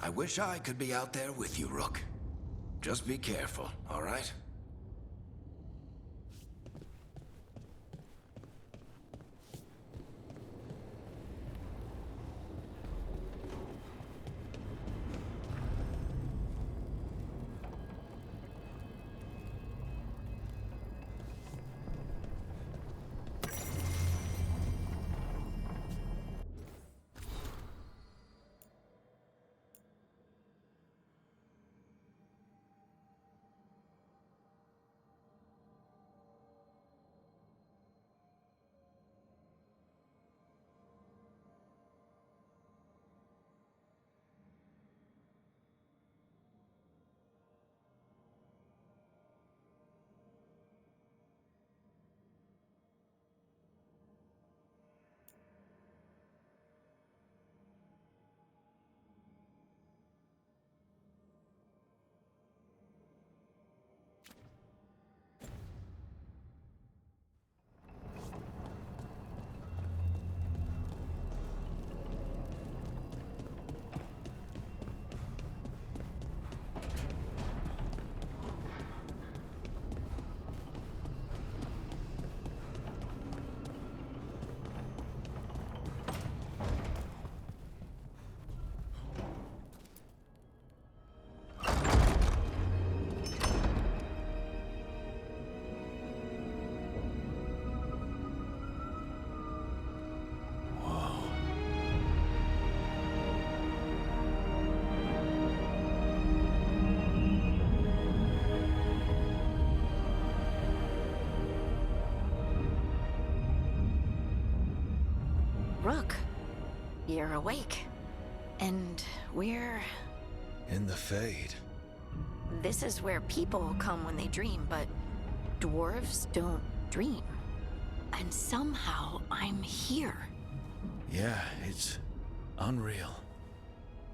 I wish I could be out there with you, Rook. Just be careful, all right? Rook, you're awake. And we're... In the Fade. This is where people come when they dream, but dwarves don't dream. And somehow I'm here. Yeah, it's unreal.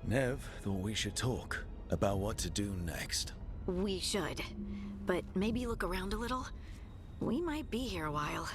Nev thought we should talk about what to do next. We should. But maybe look around a little. We might be here a while.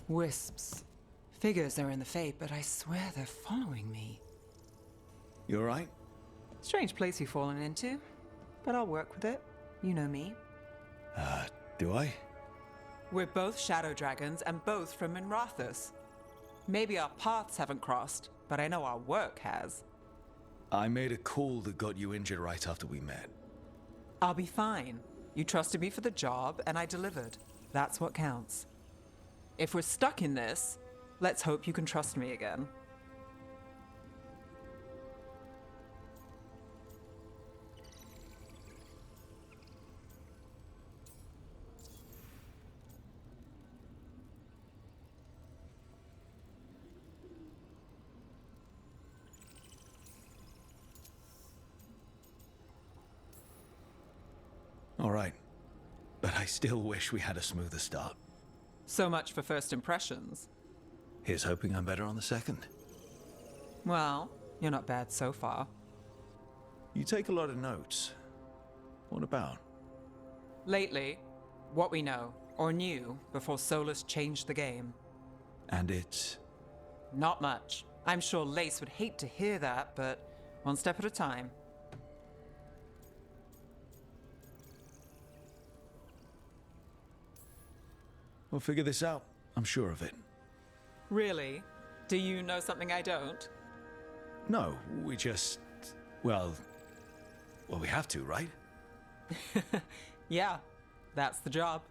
Wisps. Figures are in the Fate, but I swear they're following me. You alright? Strange place you've fallen into, but I'll work with it. You know me. Do I? We're both shadow dragons and both from Minrathous. Maybe our paths haven't crossed, but I know our work has. I made a call that got you injured right after we met. I'll be fine. You trusted me for the job, and I delivered. That's what counts. If we're stuck in this, let's hope you can trust me again. All right. but I still wish we had a smoother start. So much for first impressions. Here's hoping I'm better on the second. Well, you're not bad so far. You take a lot of notes. What about? Lately, what we know, or knew, before Solas changed the game. And it's... Not much. I'm sure Lace would hate to hear that, but one step at a time. We'll figure this out. I'm sure of it. Really? Do you know something I don't? No, we just... Well, we have to, right? Yeah, that's the job.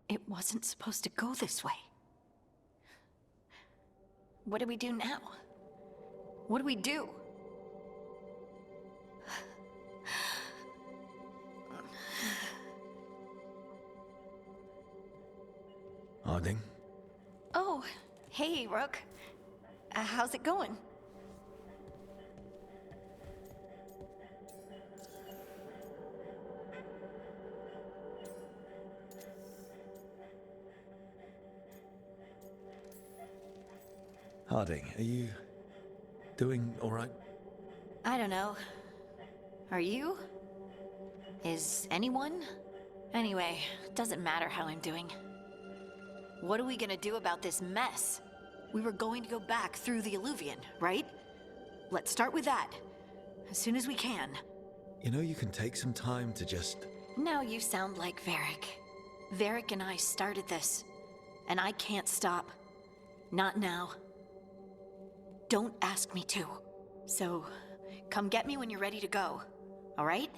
It wasn't supposed to go this way. What do we do now? What do we do? Harding? Oh, hey, Rook. How's it going? Harding, are you doing all right? I don't know. Are you? Is anyone? Anyway, doesn't matter how I'm doing. What are we gonna do about this mess? We were going to go back through the Alluvion, right? Let's start with that. As soon as we can. You know, you can take some time to just... Now you sound like Varric. Varric and I started this. And I can't stop. Not now. Don't ask me to. So, come get me when you're ready to go. All right?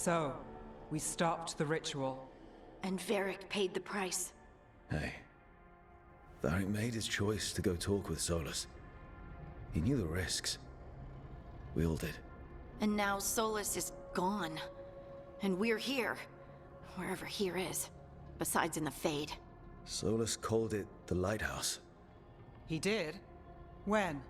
So, we stopped the ritual. And Varric paid the price. Hey. Varric made his choice to go talk with Solas. He knew the risks. We all did. And now Solas is gone. And we're here. Wherever here is. Besides in the Fade. Solas called it the Lighthouse. He did? When?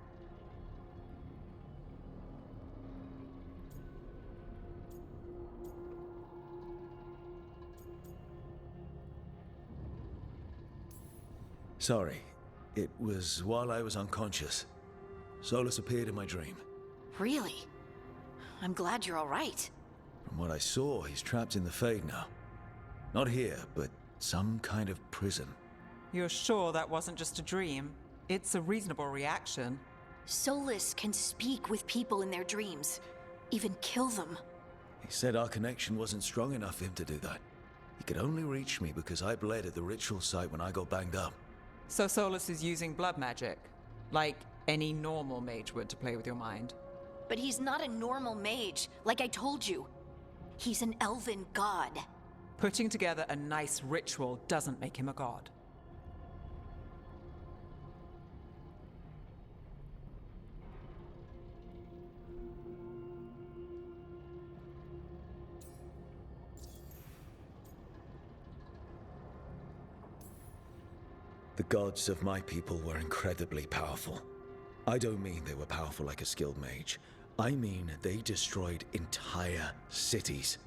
Sorry. It was while I was unconscious. Solas appeared in my dream. Really? I'm glad you're all right. From what I saw, he's trapped in the Fade now. Not here, but some kind of prison. You're sure that wasn't just a dream? It's a reasonable reaction. Solas can speak with people in their dreams. Even kill them. He said our connection wasn't strong enough for him to do that. He could only reach me because I bled at the ritual site when I got banged up. So Solas is using blood magic? Like any normal mage would to play with your mind? But he's not a normal mage, like I told you. He's an elven god. Putting together a nice ritual doesn't make him a god. The gods of my people were incredibly powerful. I don't mean they were powerful like a skilled mage. I mean they destroyed entire cities.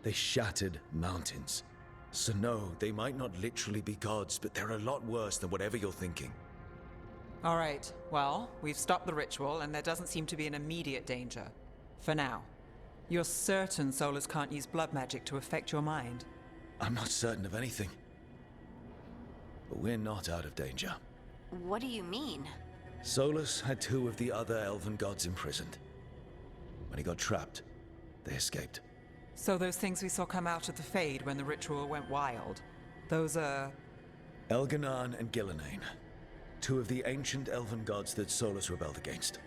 They shattered mountains. So no, they might not literally be gods, but they're a lot worse than whatever you're thinking. All right, well, we've stopped the ritual and there doesn't seem to be an immediate danger. For now. You're certain Solas can't use blood magic to affect your mind? I'm not certain of anything. But we're not out of danger. What do you mean? Solas had two of the other elven gods imprisoned. When he got trapped, they escaped. So those things we saw come out of the Fade when the ritual went wild, those are... Elganan and Gillenane. Two of the ancient elven gods that Solas rebelled against.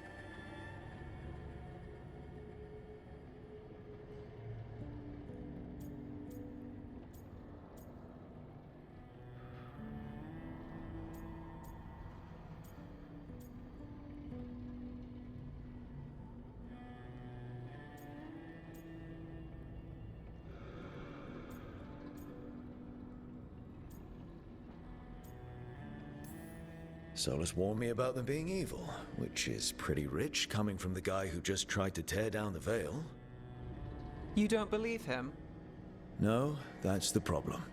Solas warned me about them being evil, which is pretty rich coming from the guy who just tried to tear down the veil. You don't believe him? No, that's the problem.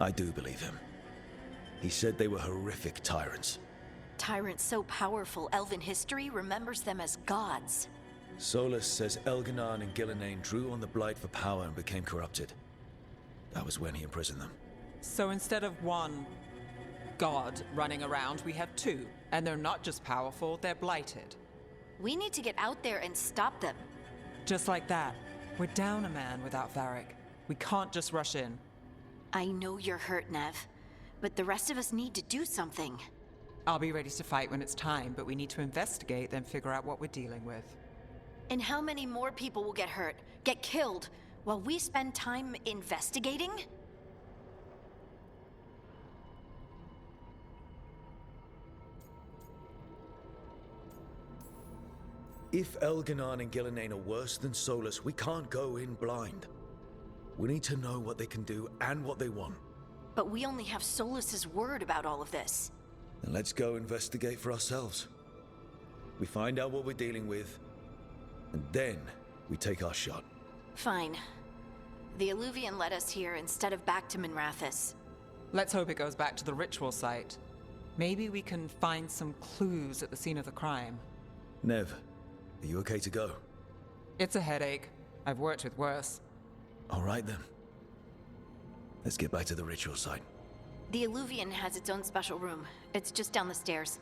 I do believe him. He said they were horrific tyrants. Tyrants so powerful, elven history remembers them as gods. Solas says Elganan and Gillenane drew on the Blight for power and became corrupted. That was when he imprisoned them. So instead of one god running around, we have two. And they're not just powerful, they're blighted. We need to get out there and stop them. Just like that. We're down a man without Varric. We can't just rush in. I know you're hurt, Nev, but the rest of us need to do something. I'll be ready to fight when it's time, but we need to investigate, then figure out what we're dealing with. And how many more people will get hurt, get killed, while we spend time investigating? If Elganan and Gillenane are worse than Solas, we can't go in blind. We need to know what they can do and what they want. But we only have Solas's word about all of this. Then let's go investigate for ourselves. We find out what we're dealing with, and then we take our shot. Fine. The Alluvian led us here instead of back to Minrathous. Let's hope it goes back to the ritual site. Maybe we can find some clues at the scene of the crime. Nev, are you okay to go? It's a headache. I've worked with worse. All right then. Let's get back to the ritual site. The Alluvian has its own special room. It's just down the stairs.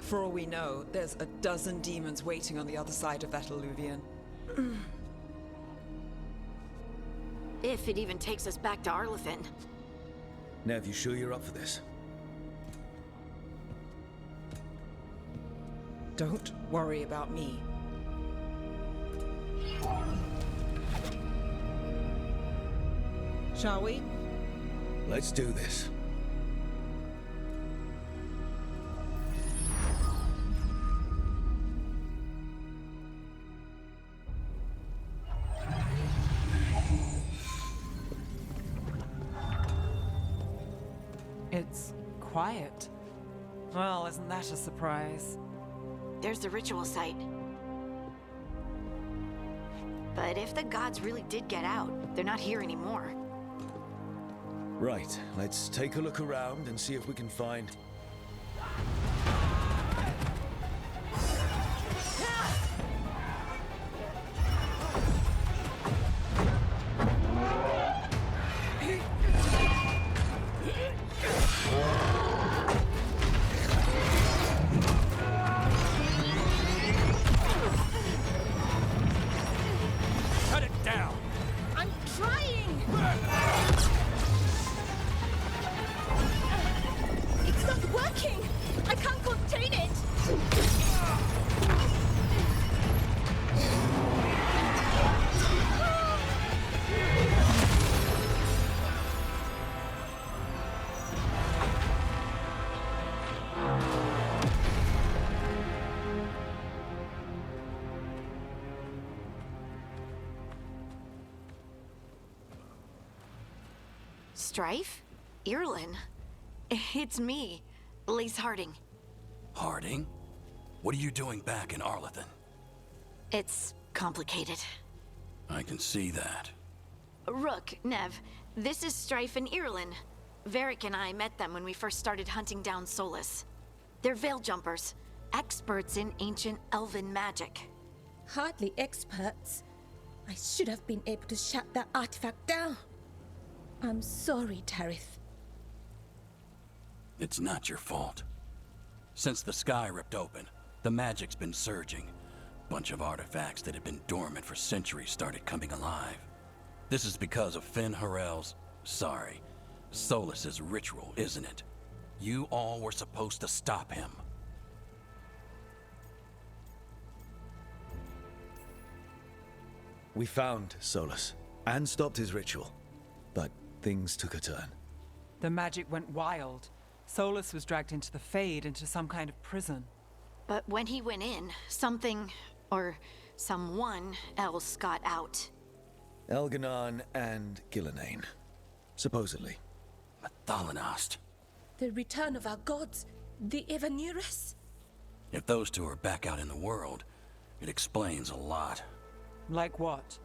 For all we know, there's a dozen demons waiting on the other side of that alluvion. If it even takes us back to Arlethan. Nev, you sure you're up for this? Don't worry about me. Shall we? Let's do this. It's quiet. Well, isn't that a surprise? There's the ritual site. But if the gods really did get out, they're not here anymore. Right, let's take a look around and see if we can find... Cut it down! I'm trying! It's not working! I can't contain it! Strife? Irlin? It's me, Lace Harding. Harding? What are you doing back in Arlethan? It's complicated. I can see that. Rook, Nev, this is Strife and Irlin. Varric and I met them when we first started hunting down Solas. They're veil jumpers, experts in ancient elven magic. Hardly experts. I should have been able to shut that artifact down. I'm sorry, Tarith. It's not your fault. Since the sky ripped open, the magic's been surging. Bunch of artifacts that had been dormant for centuries started coming alive. This is because of Finn Harel's... Solas's ritual, isn't it? You all were supposed to stop him. We found Solas and stopped his ritual, but things took a turn. The magic went wild. Solas was dragged into the Fade, into some kind of prison. But when he went in, something, or someone else got out. Elganon and Gillenane, supposedly. Thalanost. The return of our gods, the Evanurus. If those two are back out in the world, it explains a lot. Like what?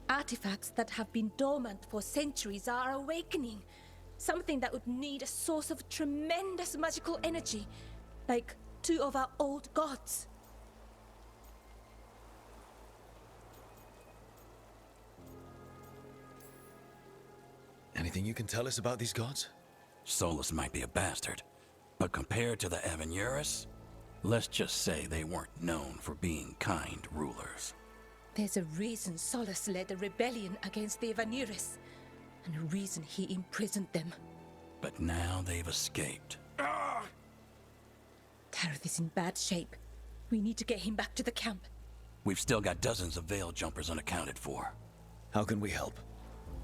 Artifacts that have been dormant for centuries are awakening. Something that would need a source of tremendous magical energy, like two of our old gods. Anything you can tell us about these gods? Solas might be a bastard, but compared to the Evanurus, let's just say they weren't known for being kind rulers. There's a reason Solas led a rebellion against the Evanurus, and a reason he imprisoned them. But now they've escaped. Tarith is in bad shape. We need to get him back to the camp. We've still got dozens of veil jumpers unaccounted for. How can we help?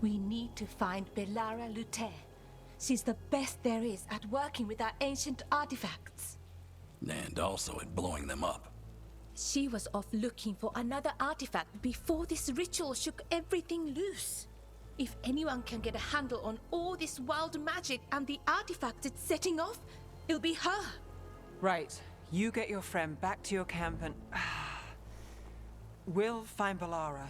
We need to find Belara Luther. She's the best there is at working with our ancient artifacts. And also at blowing them up. She was off looking for another artifact before this ritual shook everything loose. If anyone can get a handle on all this wild magic and the artifacts it's setting off, it'll be her. Right. You get your friend back to your camp and... we'll find Belara.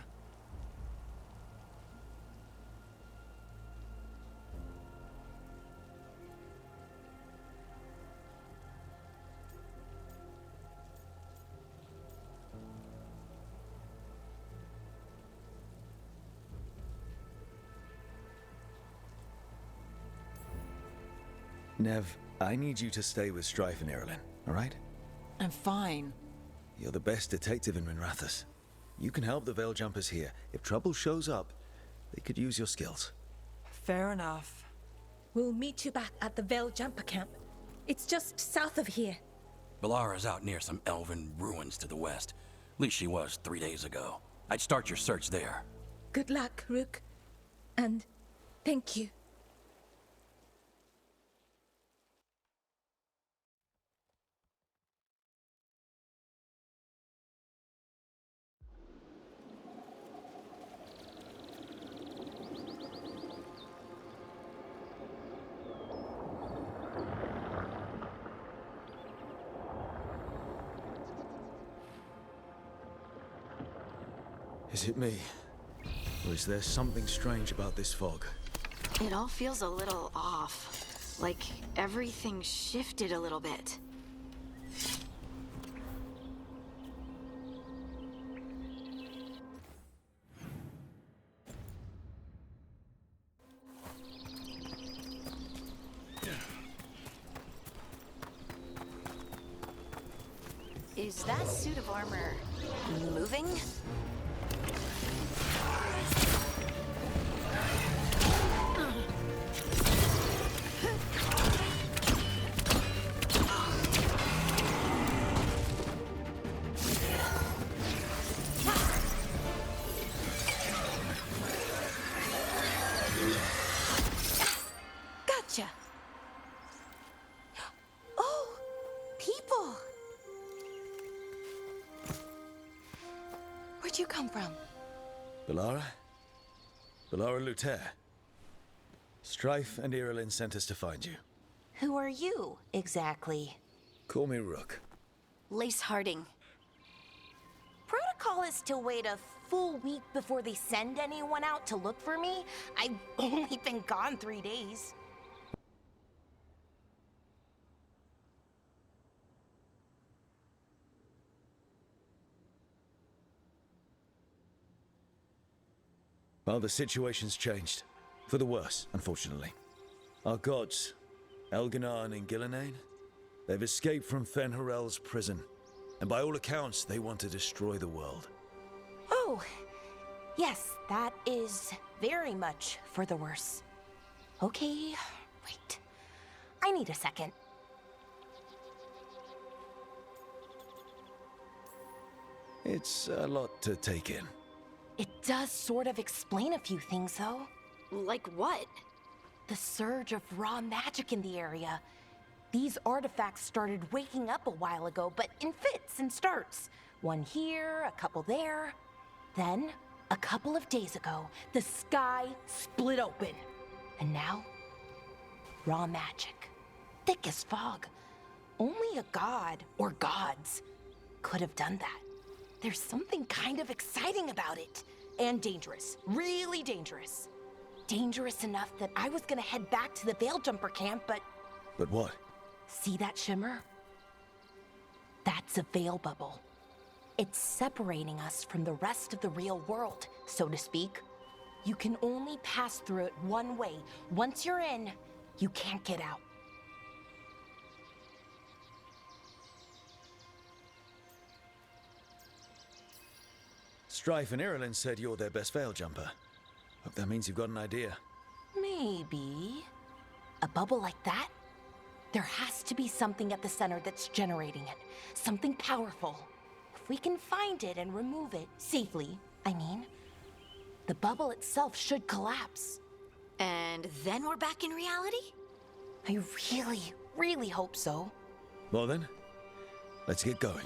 Nev, I need you to stay with Strife and Irlin, all right? I'm fine. You're the best detective in Minrathous. You can help the Veil Jumpers here. If trouble shows up, they could use your skills. Fair enough. We'll meet you back at the Veil Jumper Camp. It's just south of here. Valara's out near some elven ruins to the west. At least she was 3 days ago. I'd start your search there. Good luck, Rook. And thank you. Is it me? Or is there something strange about this fog? It all feels a little off. Like everything shifted a little bit. Is that suit of armor moving? Gotcha. Oh, people. Where'd you come from? Valara? Valara Luther. Strife and Irilyn sent us to find you. Who are you, exactly? Call me Rook. Lace Harding. Protocol is to wait a full week before they send anyone out to look for me. I've only been gone 3 days. Well, the situation's changed. For the worse, unfortunately. Our gods, Elginar and Gillinane, they've escaped from Fen'Harel's prison. And by all accounts, they want to destroy the world. Oh, yes, that is very much for the worse. Okay, wait. I need a second. It's a lot to take in. It does sort of explain a few things, though. Like what? The surge of raw magic in the area. These artifacts started waking up a while ago, but in fits and starts. One here, a couple there. Then, a couple of days ago, the sky split open. And now, raw magic. Thick as fog. Only a god, or gods, could have done that. There's something kind of exciting about it. And dangerous. Really dangerous. Dangerous enough that I was gonna head back to the Veil Jumper camp, but... But what? See that shimmer? That's a veil bubble. It's separating us from the rest of the real world, so to speak. You can only pass through it one way. Once you're in, you can't get out. Strife and Irilyn said you're their best Veil Jumper. Hope that means you've got an idea. Maybe. A bubble like that? There has to be something at the center that's generating it. Something powerful. If we can find it and remove it, safely, I mean, the bubble itself should collapse. And then we're back in reality? I really, really hope so. Well then, let's get going.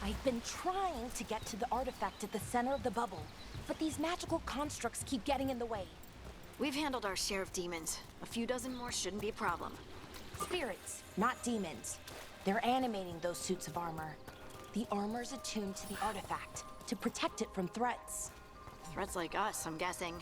I've been trying to get to the artifact at the center of the bubble, but these magical constructs keep getting in the way. We've handled our share of demons. A few dozen more shouldn't be a problem. Spirits, not demons. They're animating those suits of armor. The armor's attuned to the artifact to protect it from threats. Threats like us, I'm guessing.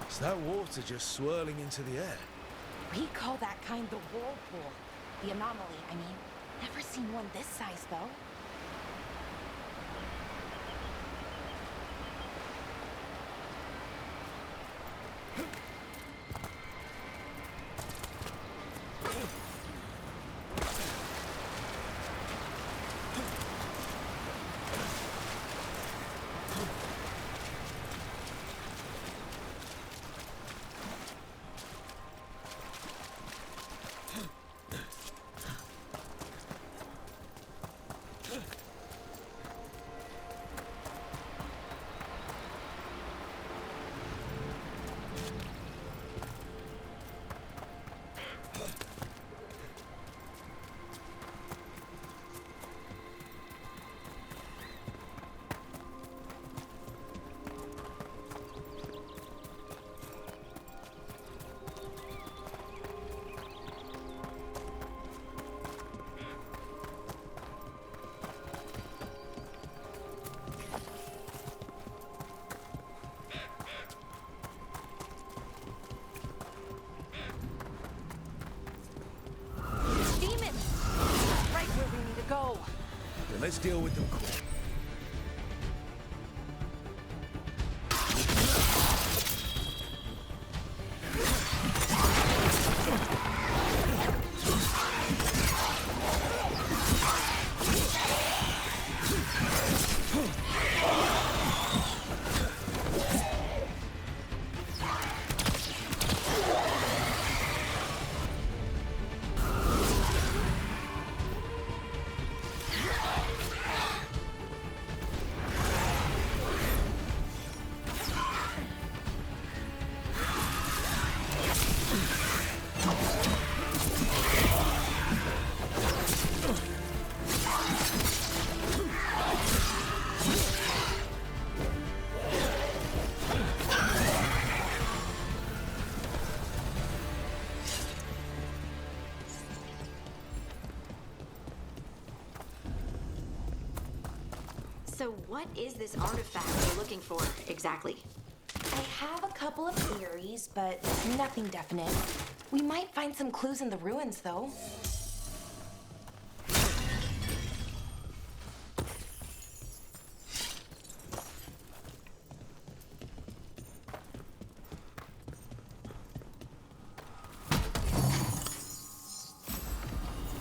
Is that water just swirling into the air? We call that kind the whirlpool. The anomaly, I mean. Never seen one this size, though. Go. Then let's deal with them quick. So what is this artifact we're looking for, exactly? I have a couple of theories, but nothing definite. We might find some clues in the ruins, though.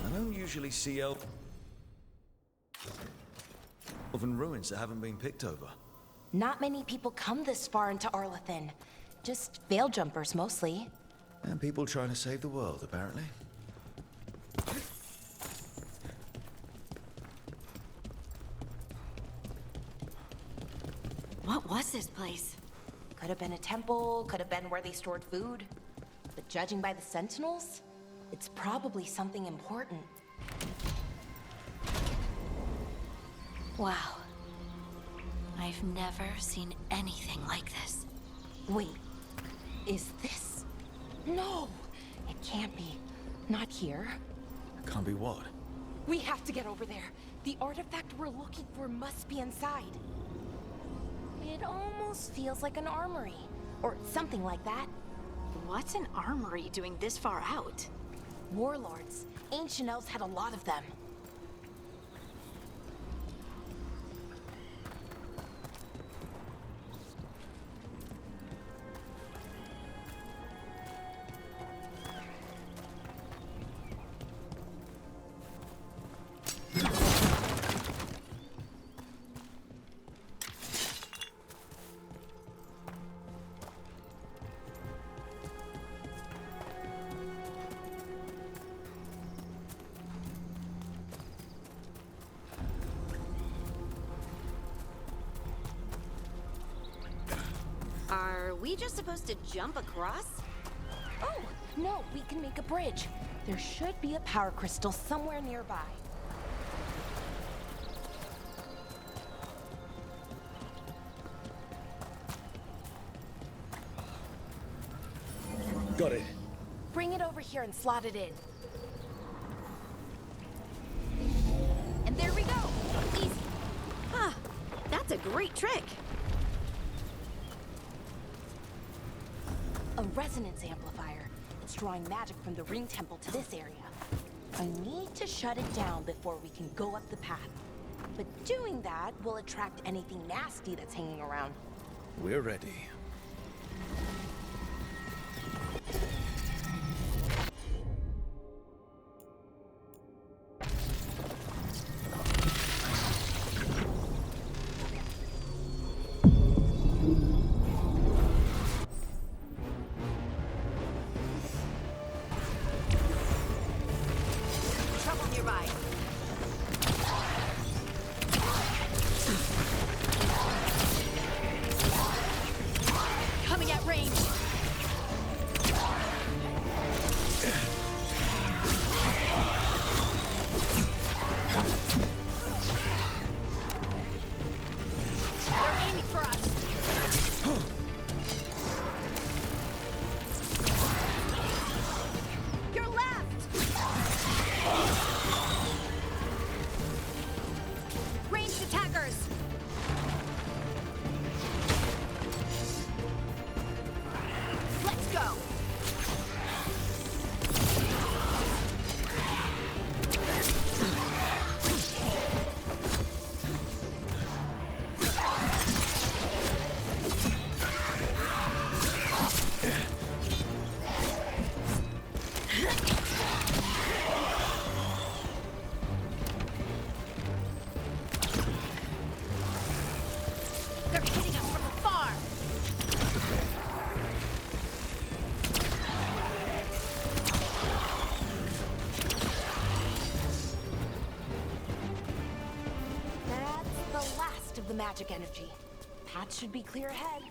I don't usually see elven ruins that haven't been picked over. Not many people come this far into Arlathan. Just veil jumpers, mostly. And people trying to save the world, apparently. What was this place? Could have been a temple, could have been where they stored food. But judging by the sentinels, it's probably something important. Wow. I've never seen anything like this. Wait, is this? No, it can't be. Not here. Can't be what? We have to get over there. The artifact we're looking for must be inside. It almost feels like an armory, or something like that. What's an armory doing this far out? Warlords. Ancient elves had a lot of them. Are we just supposed to jump across? Oh, no, we can make a bridge. There should be a power crystal somewhere nearby. Got it. Bring it over here and slot it in. And there we go! Easy. Ah, that's a great trick. A resonance amplifier. It's drawing magic from the ring temple to this area. I need to shut it down before we can go up the path. But doing that will attract anything nasty that's hanging around. We're ready. Trouble nearby. Coming at range. They're aiming for us. Your left. Ranged attackers. Let's go. They're hitting us from afar. That's the last of the magic energy. Path should be clear ahead.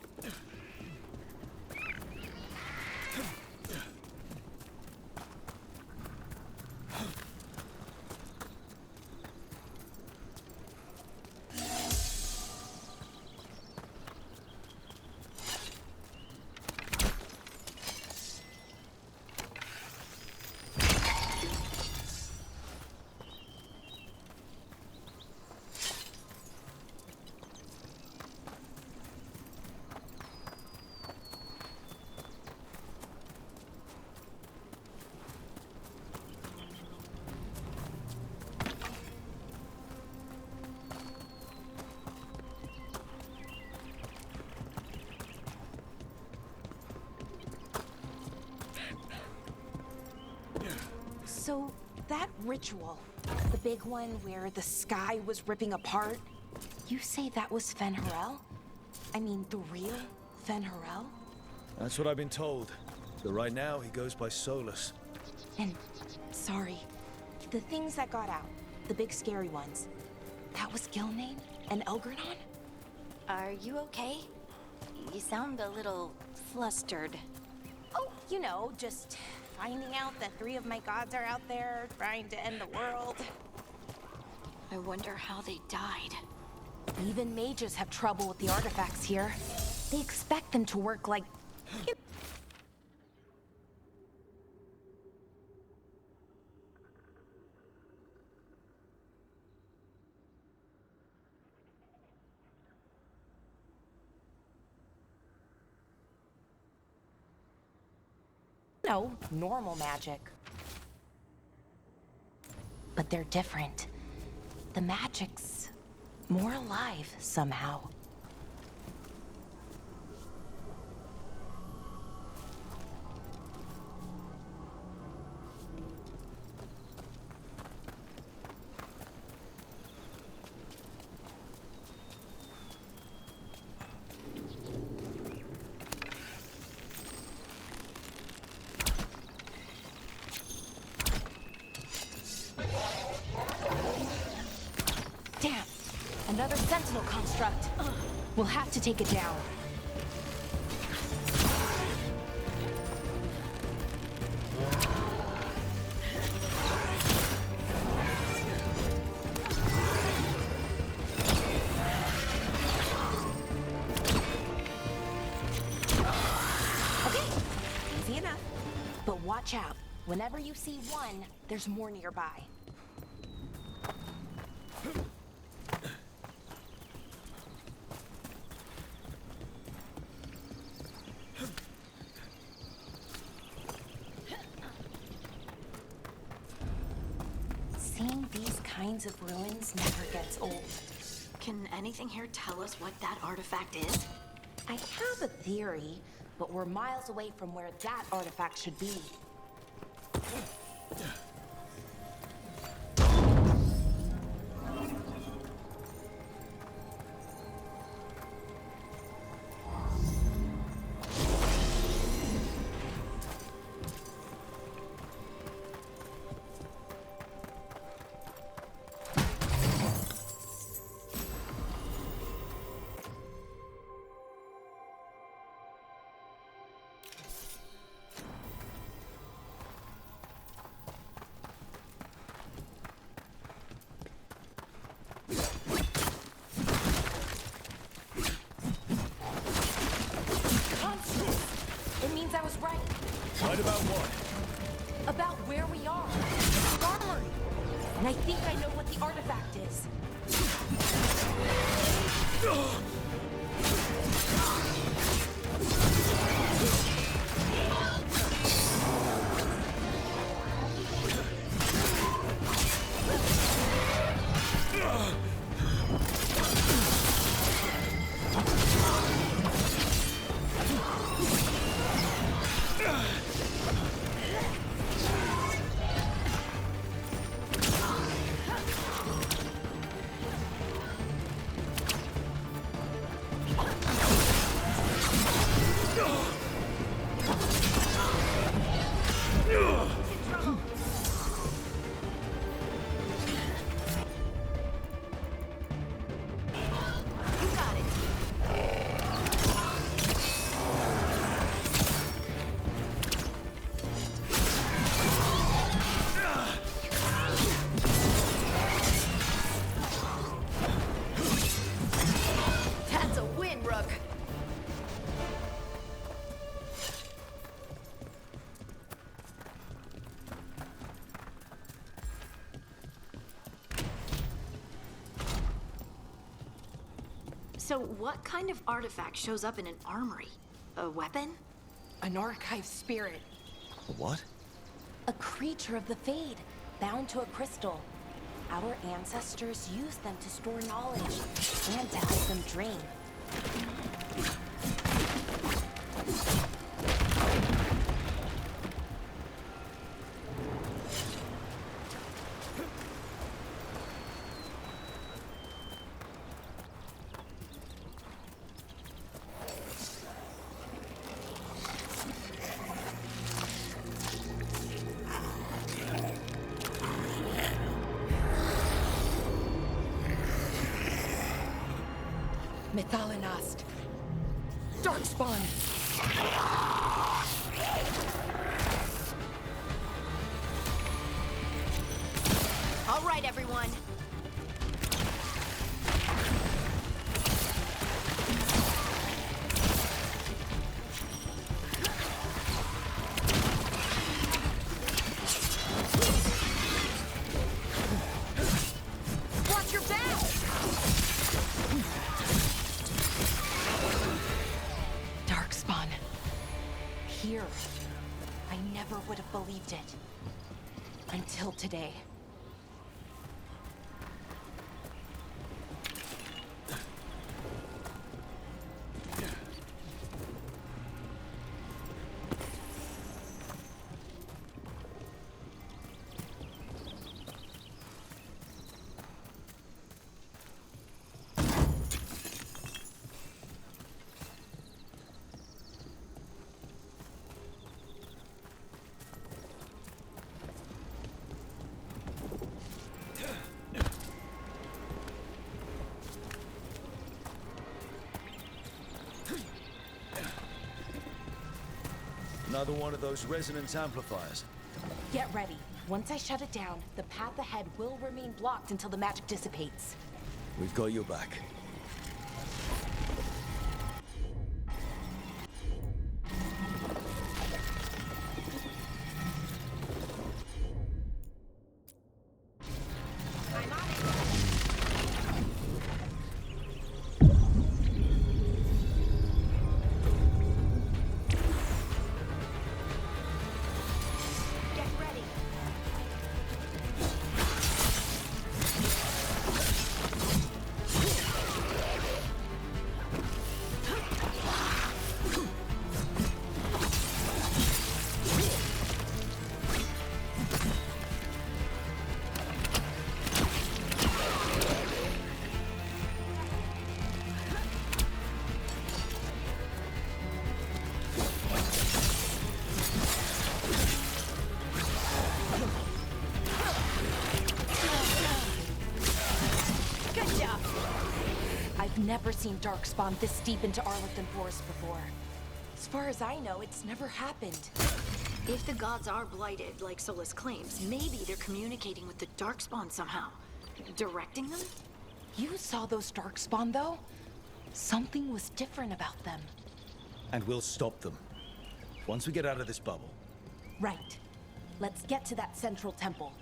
So, that ritual, the big one where the sky was ripping apart, you say that was Fen Harel? I mean, the real Fen Harel? That's what I've been told. But right now, he goes by Solas. And, sorry, the things that got out, the big scary ones, that was Gilnane and Elgranon? Are you okay? You sound a little flustered. Oh, you know, just finding out that 3 of my gods are out there trying to end the world. I wonder how they died. Even mages have trouble with the artifacts here. They expect them to work like... No, normal magic. but they're different. The magic's more alive somehow. Damn! Another sentinel construct. We'll have to take it down. Okay, easy enough. But watch out. Whenever you see one, there's more nearby. Seeing these kinds of ruins never gets old. Can anything here tell us what that artifact is? I have a theory, but we're miles away from where that artifact should be. It means I was right. Right about what? About where we are. The armory. And I think I know what the artifact is. That's a win, Rook. So what kind of artifact shows up in an armory? A weapon? An archive spirit. What? A creature of the Fade, bound to a crystal. Our ancestors used them to store knowledge and to help them dream. Methalinast. Darkspawn. All right, everyone. Watch your back! Darkspawn. Here. I never would have believed it. Until today. Another one of those resonance amplifiers. Get ready. Once I shut it down, the path ahead will remain blocked until the magic dissipates. We've got your back. Never seen Darkspawn this deep into Arlington Forest before. As far as I know, it's never happened. If the gods are blighted, like Solas claims, maybe they're communicating with the Darkspawn somehow. Directing them? You saw those Darkspawn, though? Something was different about them. And we'll stop them. Once we get out of this bubble. Right. Let's get to that central temple.